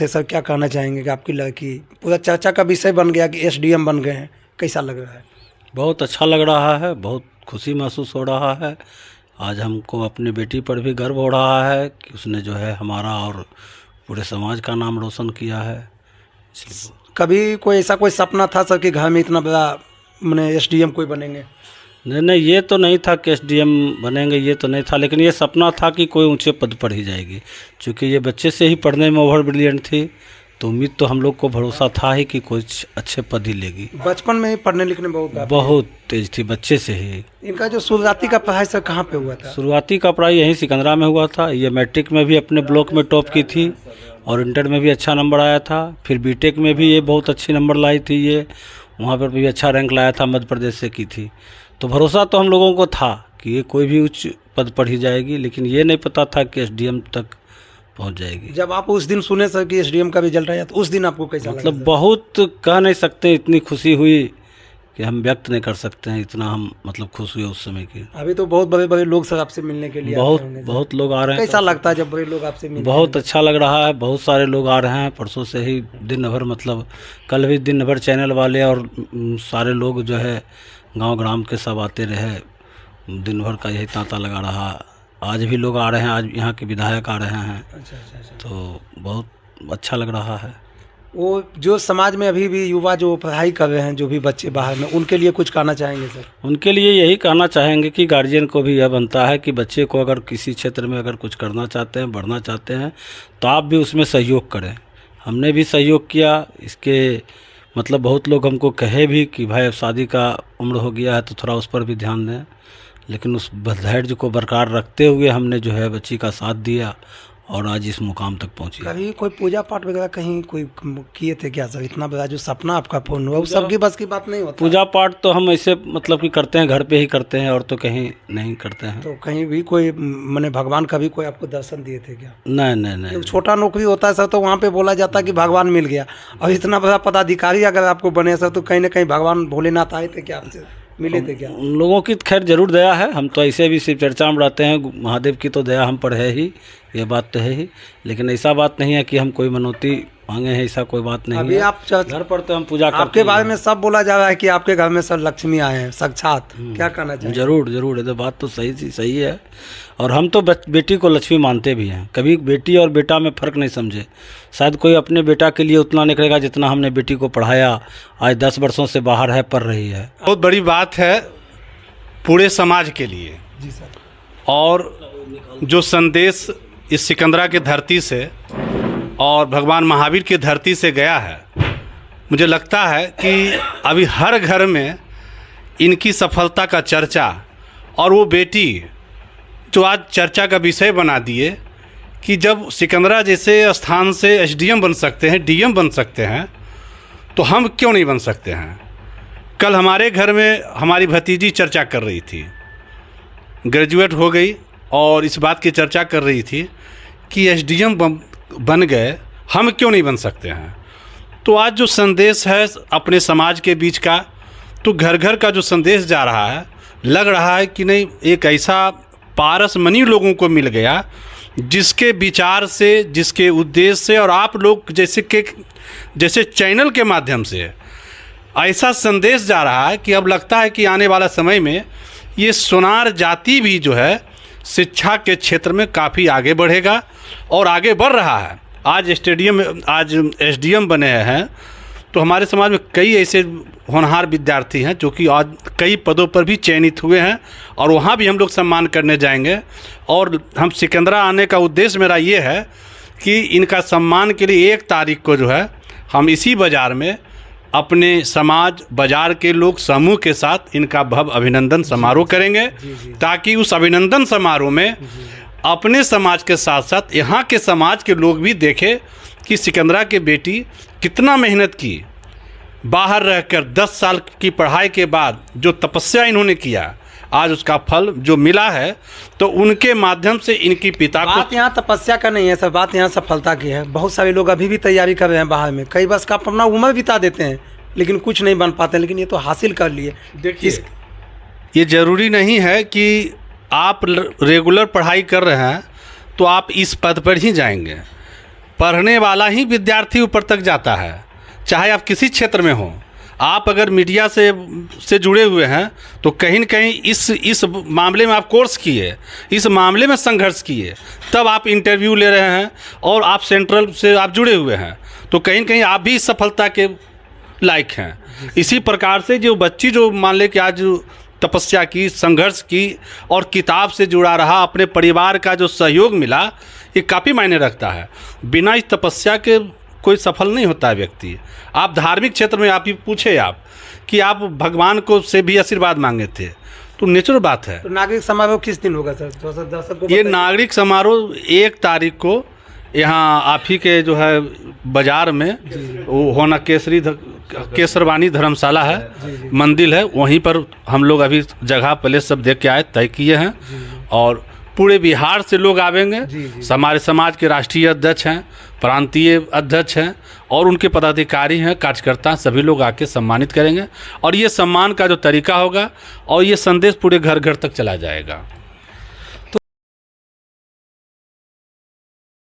Sir क्या कहना चाहेंगे कि आपकी लड़की पूरा चर्चा का विषय बन गया कि एसडीएम बन गए हैं, कैसा लग रहा है? बहुत अच्छा लग रहा है, बहुत खुशी महसूस हो रहा है। आज हमको अपनी बेटी पर भी गर्व हो रहा है कि उसने जो है हमारा और पूरे समाज का नाम रोशन किया है। इसलिए कभी कोई ऐसा कोई सपना था सर कि घर में इतना बड़ा मैंने एसडीएम कोई बनेंगे? नहीं, ये तो नहीं था कि एसडीएम बनेंगे, ये तो नहीं था, लेकिन ये सपना था कि कोई ऊंचे पद पर ही जाएगी। क्योंकि ये बच्चे से ही पढ़ने में ओवर ब्रिलियंट थी, तो उम्मीद तो हम लोग को भरोसा था ही कि कुछ अच्छे पद ही लेगी। बचपन में ही पढ़ने लिखने में बहुत तेज थी बच्चे से ही। इनका जो शुरुआती का पढ़ाई सर कहाँ पे हुआ था? शुरुआती का पढ़ाई यहीं सिकंदरा में हुआ था। ये मैट्रिक में भी अपने ब्लॉक में टॉप की थी और इंटर में भी अच्छा नंबर आया था। फिर बीटेक में भी ये बहुत अच्छी नंबर लाई थी, ये वहाँ पर भी अच्छा रैंक लाया था, मध्य प्रदेश से की थी। तो भरोसा तो हम लोगों को था कि ये कोई भी उच्च पद पर ही जाएगी, लेकिन ये नहीं पता था कि एसडीएम तक पहुंच जाएगी। जब आप उस दिन सुने सर कि एसडीएम का रिजल्ट आया तो उस दिन आपको कैसा लगा? मतलब बहुत कह नहीं सकते, इतनी खुशी हुई कि हम व्यक्त नहीं कर सकते हैं, इतना हम मतलब खुश हुए उस समय की। अभी तो बहुत बड़े बड़े लोग सर आपसे मिलने के लिए बहुत आते होंगे। बहुत लोग आ रहे हैं। कैसा लगता है जब बड़े लोग आपसे मिलते बहुत अच्छा लग रहा है, बहुत सारे लोग आ रहे हैं। परसों से ही दिन भर, मतलब कल भी दिन भर चैनल वाले और सारे लोग जो है गांव ग्राम के सब आते रहे, दिन भर का यही तांता लगा रहा। आज भी लोग आ रहे हैं, आज यहाँ के विधायक आ रहे हैं। अच्छा। तो बहुत अच्छा लग रहा है। वो जो समाज में अभी भी युवा जो पढ़ाई कर रहे हैं, जो भी बच्चे बाहर में, उनके लिए कुछ कहना चाहेंगे सर? उनके लिए यही कहना चाहेंगे कि गार्जियन को भी यह बनता है कि बच्चे को अगर किसी क्षेत्र में अगर कुछ करना चाहते हैं, बढ़ना चाहते हैं, तो आप भी उसमें सहयोग करें। हमने भी सहयोग किया। इसके मतलब बहुत लोग हमको कहे भी कि भाई अब शादी का उम्र हो गया है तो थोड़ा उस पर भी ध्यान दें, लेकिन उस धैर्य को बरकरार रखते हुए हमने जो है बच्ची का साथ दिया और आज इस मुकाम तक पहुंची। कभी कोई पूजा पाठ वगैरह कहीं कोई किए थे क्या सर? इतना बड़ा जो सपना आपका पूर्ण हुआ, वो सबकी बस की बात नहीं होता। पूजा पाठ तो हम ऐसे मतलब कि करते हैं, घर पे ही करते हैं, और तो कहीं नहीं करते हैं। तो कहीं भी कोई मैंने भगवान कभी कोई आपको दर्शन दिए थे क्या? नहीं। छोटा नौकरी होता है सर तो वहाँ पे बोला जाता है कि भगवान मिल गया, और इतना बड़ा पदाधिकारी अगर आपको बने सर तो कहीं ना कहीं भगवान भोलेनाथ आए थे क्या, आपसे मिले थे क्या? उन लोगों की खैर जरूर दया है। हम तो ऐसे भी सिर्फ चर्चा में रहते हैं, महादेव की तो दया हम पर है ही, ये बात तो है ही, लेकिन ऐसा बात नहीं है कि हम कोई मनौती मांगे हैं, ऐसा कोई बात नहीं अभी है। आप घर पर तो हम पूजा करते आपके हैं। बारे में सब बोला जा रहा है कि आपके घर में सर लक्ष्मी आए हैं साक्षात, क्या कहना चाहिए? जरूर ये तो बात तो सही है। और हम तो बेटी को लक्ष्मी मानते भी हैं। कभी बेटी और बेटा में फ़र्क नहीं समझे। शायद कोई अपने बेटा के लिए उतना नहीं करेगा जितना हमने बेटी को पढ़ाया। आज 10 वर्षों से बाहर है, पढ़ रही है। बहुत बड़ी बात है पूरे समाज के लिए। जी सर। और जो संदेश इस सिकंदरा की धरती से और भगवान महावीर की धरती से गया है, मुझे लगता है कि अभी हर घर में इनकी सफलता का चर्चा, और वो बेटी जो आज चर्चा का विषय बना दिए कि जब सिकंदरा जैसे स्थान से एसडीएम बन सकते हैं, डीएम बन सकते हैं, तो हम क्यों नहीं बन सकते हैं। कल हमारे घर में हमारी भतीजी चर्चा कर रही थी, ग्रेजुएट हो गई, और इस बात की चर्चा कर रही थी कि एसडीएम बन गए, हम क्यों नहीं बन सकते हैं। तो आज जो संदेश है अपने समाज के बीच का, तो घर घर का जो संदेश जा रहा है, लग रहा है कि नहीं एक ऐसा पारस मनी लोगों को मिल गया जिसके विचार से, जिसके उद्देश्य से, और आप लोग जैसे चैनल के माध्यम से ऐसा संदेश जा रहा है कि अब लगता है कि आने वाला समय में ये सोनार जाति भी जो है शिक्षा के क्षेत्र में काफ़ी आगे बढ़ेगा और आगे बढ़ रहा है। आज एसडीएम बने हैं, तो हमारे समाज में कई ऐसे होनहार विद्यार्थी हैं जो कि आज कई पदों पर भी चयनित हुए हैं, और वहाँ भी हम लोग सम्मान करने जाएंगे। और हम सिकंदरा आने का उद्देश्य मेरा ये है कि इनका सम्मान के लिए 1 तारीख को जो है हम इसी बाज़ार में अपने समाज बाजार के लोग समूह के साथ इनका भव्य अभिनंदन समारोह करेंगे, ताकि उस अभिनंदन समारोह में अपने समाज के साथ साथ यहाँ के समाज के लोग भी देखें कि सिकंदरा की बेटी कितना मेहनत की, बाहर रहकर 10 साल की पढ़ाई के बाद जो तपस्या इन्होंने किया, आज उसका फल जो मिला है। तो उनके माध्यम से इनकी पिता को, बात यहाँ तपस्या का नहीं है सर, बात यहाँ सफलता की है। बहुत सारे लोग अभी भी तैयारी कर रहे हैं बाहर में, कई वर्ष का अपना उम्र बिता देते हैं लेकिन कुछ नहीं बन पाते, लेकिन ये तो हासिल कर लिए। देखिए, ये ज़रूरी नहीं है कि आप रेगुलर पढ़ाई कर रहे हैं तो आप इस पद पर ही जाएंगे। पढ़ने वाला ही विद्यार्थी ऊपर तक जाता है, चाहे आप किसी क्षेत्र में हो। आप अगर मीडिया से जुड़े हुए हैं तो कहीं न कहीं इस मामले में आप कोर्स किए, इस मामले में संघर्ष किए, तब आप इंटरव्यू ले रहे हैं और आप सेंट्रल से आप जुड़े हुए हैं, तो कहीं न कहीं आप भी इस सफलता के लायक हैं। इसी प्रकार से जो बच्ची जो मान ले कि आज तपस्या की, संघर्ष की और किताब से जुड़ा रहा, अपने परिवार का जो सहयोग मिला, ये काफ़ी मायने रखता है। बिना इस तपस्या के कोई सफल नहीं होता है व्यक्ति। आप धार्मिक क्षेत्र में आप ही पूछे आप कि आप भगवान को से भी आशीर्वाद मांगे थे, तो नेचुरल बात है। तो नागरिक समारोह किस दिन होगा सर? थोड़ा सा दर्शक को ये बताइए। नागरिक समारोह 1 तारीख को यहाँ आप ही के जो है बाजार में वो होना केसरवानी धर्मशाला है, मंदिर है, वहीं पर हम लोग अभी जगह पहले सब देख के आए, तय किए हैं और पूरे बिहार से लोग आवेंगे। हमारे समाज के राष्ट्रीय अध्यक्ष हैं, प्रांतीय अध्यक्ष हैं और उनके पदाधिकारी हैं, कार्यकर्ता, सभी लोग आके सम्मानित करेंगे और ये सम्मान का जो तरीका होगा और ये संदेश पूरे घर घर तक चला जाएगा।